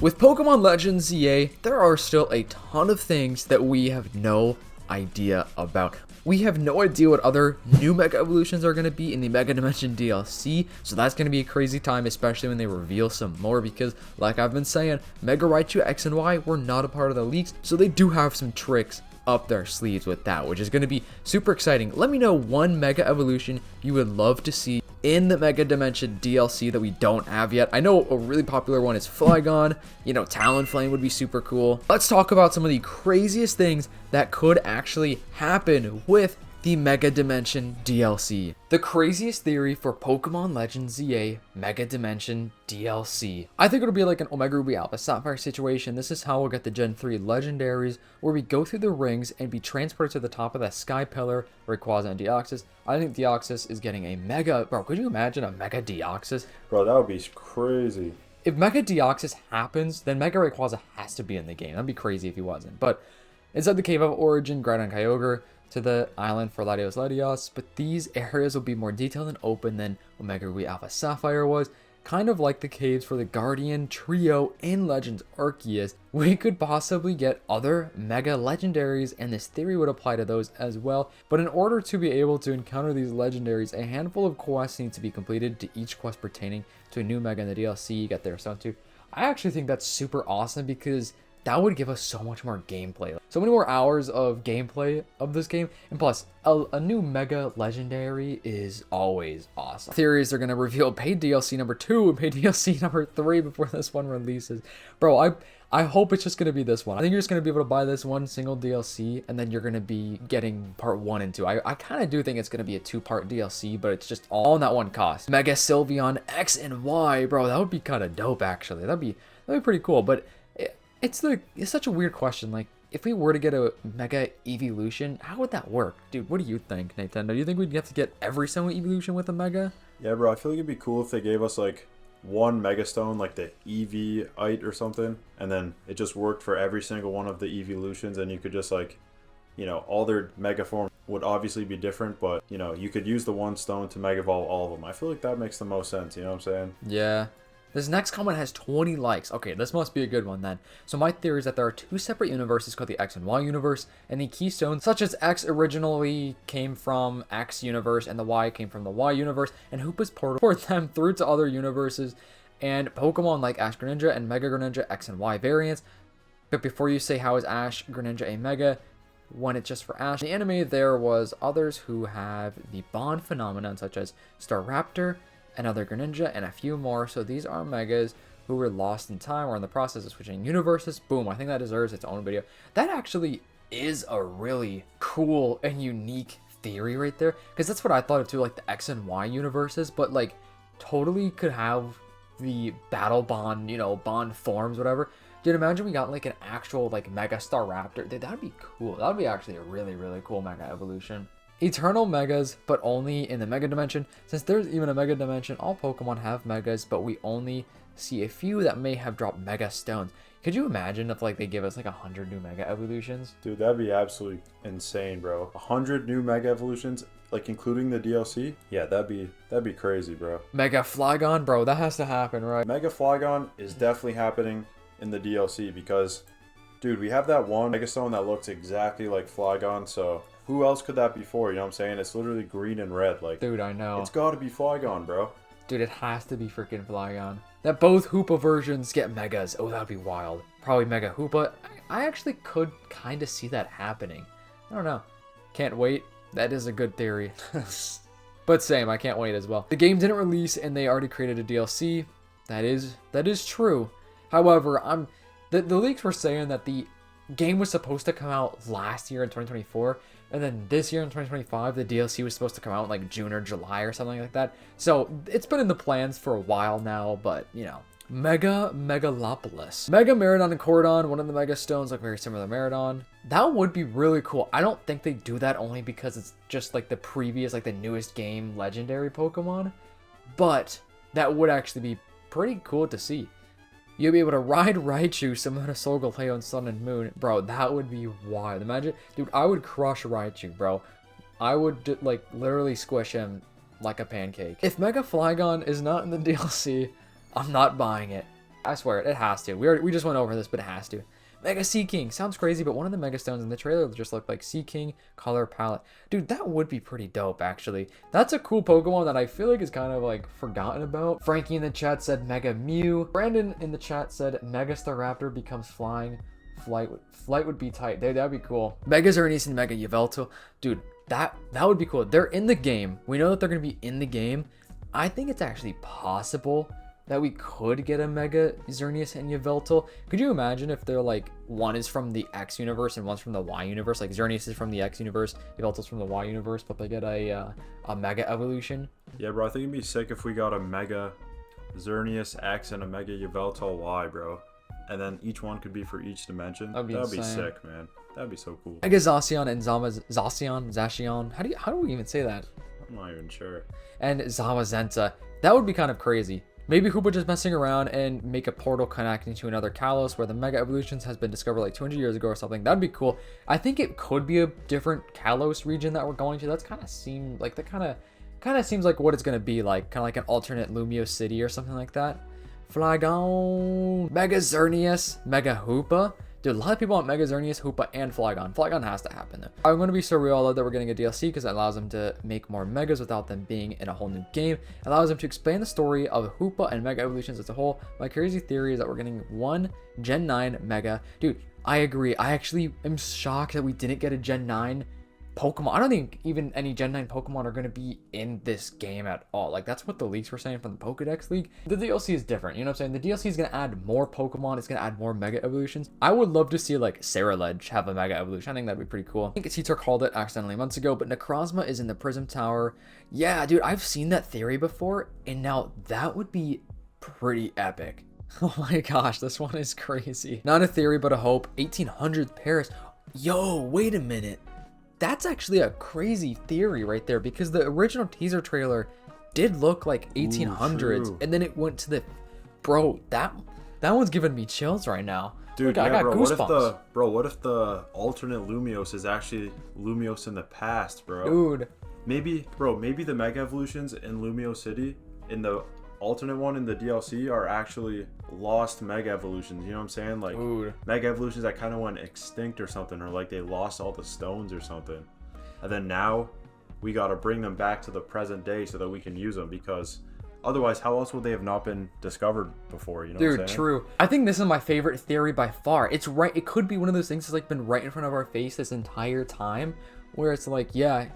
With Pokemon Legends ZA, there are still a ton of things that we have no idea about. We have no idea what other new Mega Evolutions are going to be in the Mega Dimension DLC, so that's going to be a crazy time, especially when they reveal some more, because like I've been saying, Mega Raichu X and Y were not a part of the leaks, so they do have some tricks up their sleeves with that, which is going to be super exciting. Let me know one Mega Evolution you would love to see in the Mega Dimension DLC that we don't have yet. I know a really popular one is Flygon. You know, Talonflame would be super cool. Let's talk about some of the craziest things that could actually happen with the Mega Dimension DLC. The craziest theory for Pokemon Legends ZA Mega Dimension DLC. I think it'll be like an Omega Ruby Alpha Sapphire situation. This is how we'll get the Gen 3 Legendaries, where we go through the rings and be transported to the top of that Sky Pillar, Rayquaza and Deoxys. I think Deoxys is getting a Mega... Bro, could you imagine a Mega Deoxys? Bro, that would be crazy. If Mega Deoxys happens, then Mega Rayquaza has to be in the game. That'd be crazy if he wasn't. But inside the Cave of Origin, Groudon Kyogre, to the island for Latios, but these areas will be more detailed and open than Omega Ruby Alpha Sapphire was, kind of like the caves for the Guardian Trio in Legends Arceus. We could possibly get other Mega Legendaries, and this theory would apply to those as well, but in order to be able to encounter these Legendaries, a handful of quests need to be completed to each quest pertaining to a new Mega in the DLC. You get their Stone too. I actually think that's super awesome because that would give us so much more gameplay. So many more hours of gameplay of this game. And plus, a new Mega Legendary is always awesome. Theories are going to reveal paid DLC number 2 and paid DLC number 3 before this one releases. Bro, I hope it's just going to be this one. I think you're just going to be able to buy this one single DLC, and then you're going to be getting part 1 and 2. I kind of do think it's going to be a 2-part DLC, but it's just all in that one cost. Mega Sylveon X and Y. Bro, that would be kind of dope, actually. That'd be pretty cool, but... It's such a weird question. Like, if we were to get a Mega Evolution, how would that work? Dude, what do you think, Nintendo? Do you think we'd have to get every single Evolution with a Mega? Yeah, bro, I feel like it'd be cool if they gave us, like, one Mega Stone, like the Eevee-ite or something, and then it just worked for every single one of the Evolutions, and you could just, like, you know, all their Mega forms would obviously be different, but, you know, you could use the one stone to Mega Evolve all of them. I feel like that makes the most sense, you know what I'm saying? Yeah. This next comment has 20 likes. Okay, this must be a good one then. So my theory is that there are 2 separate universes called the X and Y universe, and the keystones, such as X originally came from X universe and the Y came from the Y universe, and Hoopa's portal them through to other universes, and Pokemon like Ash Greninja and Mega Greninja X and Y variants. But before you say how is Ash Greninja a Mega, when it's just for Ash, in the anime there was others who have the bond phenomenon, such as Staraptor, another Greninja, and a few more. So these are Megas who were lost in time or in the process of switching universes. Boom, I think that deserves its own video. That actually is a really cool and unique theory right there, because that's what I thought of too, like the X and Y universes, but like totally could have the battle bond, you know, bond forms, whatever. Dude, imagine we got like an actual like Mega Staraptor. Dude, that'd be cool. That'd be actually a really, really cool Mega Evolution. Eternal Megas, but only in the Mega Dimension. Since there's even a Mega Dimension, all Pokemon have Megas, but we only see a few that may have dropped Mega Stones. Could you imagine if like they give us like 100 new Mega Evolutions? Dude, that'd be absolutely insane, bro. 100 new Mega Evolutions, like including the DLC? Yeah, that'd be crazy, bro. Mega Flygon, bro, that has to happen, right? Mega Flygon is definitely happening in the DLC because, dude, we have that one Mega Stone that looks exactly like Flygon, so... Who else could that be for? You know what I'm saying? It's literally green and red. Like, dude, I know. It's gotta be Flygon, bro. Dude, it has to be freaking Flygon. That both Hoopa versions get Megas. Oh, that'd be wild. Probably Mega Hoopa. I actually could kind of see that happening. I don't know. Can't wait. That is a good theory. But same, I can't wait as well. The game didn't release and they already created a DLC. That is true. However, the leaks were saying that the game was supposed to come out last year in 2024, and then this year in 2025 the DLC was supposed to come out in like June or July or something like that. So it's been in the plans for a while now, but you know. Megalopolis. Mega Maridon and Cordon, one of the Mega Stones look very similar to Maridon. That would be really cool. I don't think they do that only because it's just like the previous, like the newest game legendary Pokemon, but that would actually be pretty cool to see. You'll be able to ride Raichu similar to Solgaleo in Sun and Moon. Bro, that would be wild. Imagine, dude, I would crush Raichu, bro. I would, like, literally squish him like a pancake. If Mega Flygon is not in the DLC, I'm not buying it. I swear it has to. We just went over this, but it has to. Mega Sea King. Sounds crazy, but one of the Mega Stones in the trailer just looked like Sea King color palette. Dude, that would be pretty dope, actually. That's a cool Pokemon that I feel like is kind of like forgotten about. Frankie in the chat said Mega Mew. Brandon in the chat said Mega Staraptor becomes flying. Flight would be tight. That'd be cool. Mega Xerneas and Mega Yveltal. Dude, that would be cool. They're in the game. We know that they're going to be in the game. I think it's actually possible that we could get a Mega Xerneas and Yveltal. Could you imagine if they're like, one is from the X universe and one's from the Y universe? Like Xerneas is from the X universe, Yveltal's from the Y universe, but they get a Mega evolution. Yeah, bro, I think it'd be sick if we got a Mega Xerneas X and a Mega Yveltal Y, bro. And then each one could be for each dimension. That'd be sick, man. That'd be so cool. Mega Zacian and Zacian. How do we even say that? I'm not even sure. And Zamazenta. That would be kind of crazy. Maybe Hoopa just messing around and make a portal connecting to another Kalos where the Mega Evolutions has been discovered like 200 years ago or something. That'd be cool. I think it could be a different Kalos region that we're going to. That's kind of seems like what it's gonna be like, kind of like an alternate Lumio City or something like that. Flygon, Mega Xerneas, Mega Hoopa. Dude, a lot of people want Mega Xerneas, Hoopa, and Flygon. Flygon has to happen though. I'm going to be so real that we're getting a DLC because it allows them to make more Megas without them being in a whole new game. It allows them to explain the story of Hoopa and Mega Evolutions as a whole. My crazy theory is that we're getting one Gen 9 Mega. Dude, I agree. I actually am shocked that we didn't get a Gen 9 Pokemon. I don't think even any Gen 9 Pokemon are going to be in this game at all. Like, that's what the leaks were saying from the Pokedex leak. The DLC is different, you know what I'm saying? The DLC is going to add more Pokemon. It's going to add more Mega Evolutions. I would love to see, like, Saraledge have a Mega Evolution. I think that'd be pretty cool. I think Titor called it accidentally months ago, but Necrozma is in the Prism Tower. Yeah, dude, I've seen that theory before, and now that would be pretty epic. Oh my gosh, this one is crazy. Not a theory, but a hope. 1800th Paris. Yo, wait a minute. That's actually a crazy theory right there, because the original teaser trailer did look like 1800s. Ooh, and then it went to the that one's giving me chills right now. Dude, look, yeah, I got goosebumps. What if the alternate Lumios is actually Lumios in the past, bro? Dude, maybe the Mega Evolutions in Lumio City in the alternate one in the DLC are actually lost Mega Evolutions, you know what I'm saying? Like, dude, Mega Evolutions that kind of went extinct or something, or like they lost all the stones or something. And then now we got to bring them back to the present day so that we can use them, because otherwise how else would they have not been discovered before, you know? Dude, what I'm saying? True. I think this is my favorite theory by far. It's right. It could be one of those things that's like been right in front of our face this entire time, where it's like, yeah,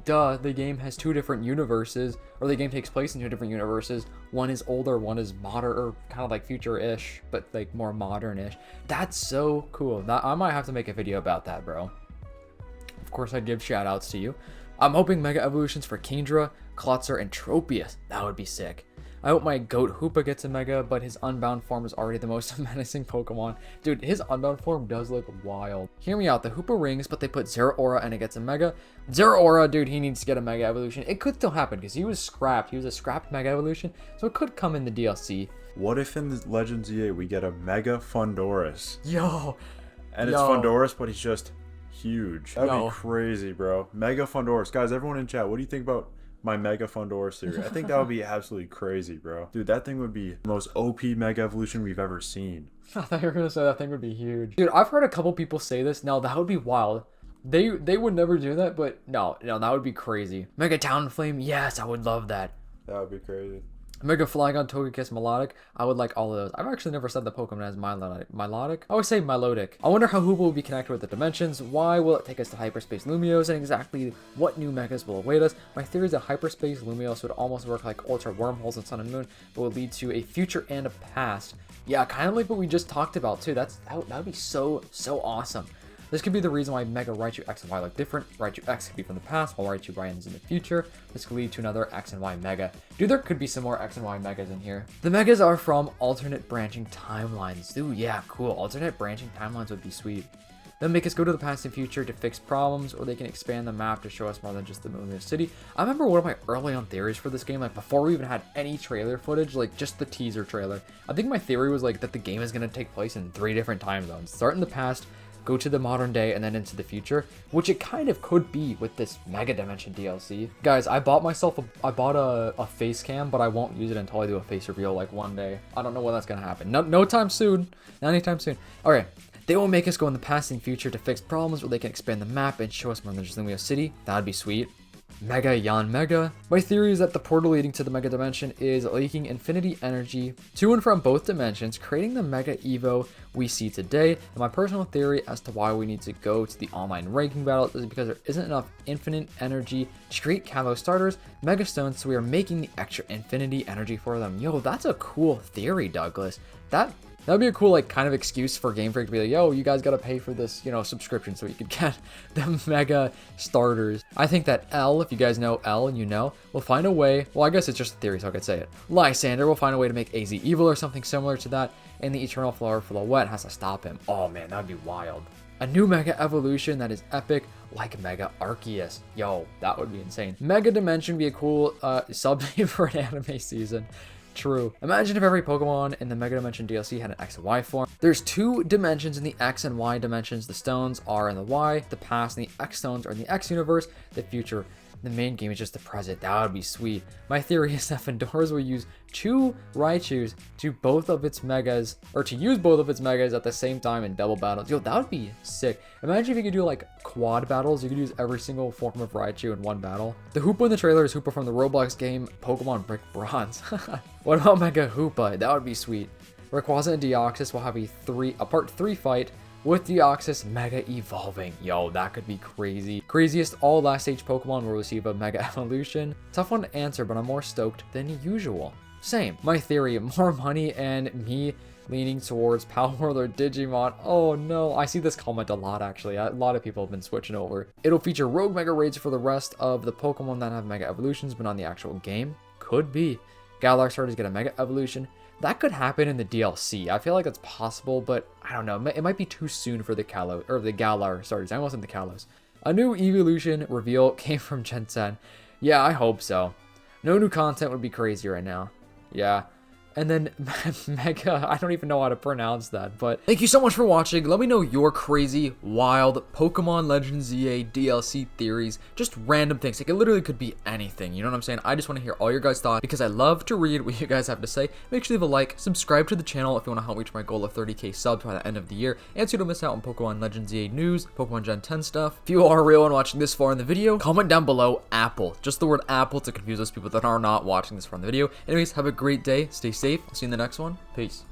duh, the game has two different universes, or the game takes place in two different universes. One is older, one is modern, or kind of like future-ish, but like more modern-ish. That's so cool. I might have to make a video about that, bro. Of course, I'd give shout-outs to you. I'm hoping Mega Evolutions for Kingdra, Klotzer, and Tropius. That would be sick. I hope my goat Hoopa gets a Mega, but his Unbound form is already the most menacing Pokemon. Dude, his Unbound form does look wild. Hear me out, the Hoopa rings, but they put Zeraora and it gets a Mega. Zeraora, dude, he needs to get a Mega Evolution. It could still happen because he was scrapped. He was a scrapped Mega Evolution, so it could come in the DLC. What if in the Legends EA we get a Mega Fundores? Yo! And it's Fundores, but he's just huge. That'd be crazy, bro. Mega Fundores. Guys, everyone in chat, what do you think about my Mega Fundores theory? I think that would be absolutely crazy, bro. Dude, that thing would be the most OP Mega Evolution we've ever seen. I thought you were gonna say that thing would be huge. Dude, I've heard a couple people say this. Now, that would be wild. They would never do that, but no, that would be crazy. Mega Talonflame, yes, I would love that. That would be crazy. Mega Flygon, Togekiss, Melodic. I would like all of those. I've actually never said the Pokemon as Melodic. I always say Melodic. I wonder how Hoopa will be connected with the dimensions. Why will it take us to Hyperspace Lumios? And exactly what new Megas will await us? My theory is that Hyperspace Lumios would almost work like Ultra Wormholes in Sun and Moon, but would lead to a future and a past. Yeah, kind of like what we just talked about too. That would be so awesome. This could be the reason why Mega Raichu X and Y look different. Raichu X could be from the past, while Raichu Ryan's in the future. This could lead to another X and Y Mega. Dude, there could be some more X and Y Megas in here. The Megas are from alternate branching timelines. Dude, yeah, cool. Alternate branching timelines would be sweet. They'll make us go to the past and future to fix problems, or they can expand the map to show us more than just the Lumio City. I remember one of my early on theories for this game, like before we even had any trailer footage, like just the teaser trailer. I think my theory was like that the game is going to take place in 3 different time zones. Start in the past, go to the modern day and then into the future, which it kind of could be with this Mega Dimension DLC. Guys, I bought a face cam, but I won't use it until I do a face reveal like one day. I don't know when that's gonna happen. No time soon. Not anytime soon. Alright. They will make us go in the past and future to fix problems, or they can expand the map and show us more than just Lumio City. That'd be sweet. Mega Yan Mega. My theory is that the portal leading to the Mega Dimension is leaking infinity energy to and from both dimensions, creating the Mega Evo we see today. And my personal theory as to why we need to go to the online ranking battle is because there isn't enough infinite energy to create Kalos starters, Mega Stones, so we are making the extra infinity energy for them. Yo, that's a cool theory, Douglas. That'd be a cool, like, kind of excuse for Game Freak to be like, yo, you guys gotta pay for this, you know, subscription so you could get the Mega starters. I think that L, if you guys know L and you know, will find a way, well, I guess it's just a theory, so I could say it. Lysander will find a way to make AZ evil or something similar to that, and the Eternal Flower Floette has to stop him. Oh, man, that'd be wild. A new Mega Evolution that is epic, like Mega Arceus. Yo, that would be insane. Mega Dimension would be a cool sub-name for an anime season. True. Imagine if every Pokemon in the Mega Dimension DLC had an X and Y form. There's 2 dimensions in the X and Y dimensions. The stones are in the Y, the past, and the X stones are in the X universe, the future. The main game is just the present. That would be sweet. My theory is that Fundores will use 2 Raichus to both of its megas, or to use both of its megas at the same time in double battles. Yo, that would be sick. Imagine if you could do like quad battles. You could use every single form of Raichu in one battle. The Hoopa in the trailer is Hoopa from the Roblox game Pokemon Brick Bronze. What about Mega Hoopa? That would be sweet. Rayquaza and Deoxys will have a part 3 fight, with Deoxys Mega evolving. Yo, that could be crazy. Craziest all last stage Pokemon will receive a Mega Evolution. Tough one to answer, but I'm more stoked than usual. Same. My theory, more money and me leaning towards Palworld or Digimon. Oh no, I see this comment a lot actually. A lot of people have been switching over. It'll feature rogue Mega Raids for the rest of the Pokemon that have Mega Evolutions, but not the actual game. Could be. Galar starters get a Mega Evolution. That could happen in the DLC. I feel like that's possible, but I don't know. It might be too soon for the Galar starters. I almost said the Kalos. A new evolution reveal came from Gen 10. Yeah, I hope so. No new content would be crazy right now. Yeah. And then Mega, I don't even know how to pronounce that, but thank you so much for watching. Let me know your crazy, wild Pokemon Legends ZA DLC theories, just random things. Like, it literally could be anything, you know what I'm saying? I just want to hear all your guys' thoughts because I love to read what you guys have to say. Make sure to leave a like, subscribe to the channel if you want to help reach my goal of 30k subs by the end of the year, and so you don't miss out on Pokemon Legends ZA news, Pokemon Gen 10 stuff. If you are real and watching this far in the video, comment down below Apple. Just the word Apple to confuse those people that are not watching this far in the video. Anyways, have a great day. Stay safe. I'll see you in the next one. Peace.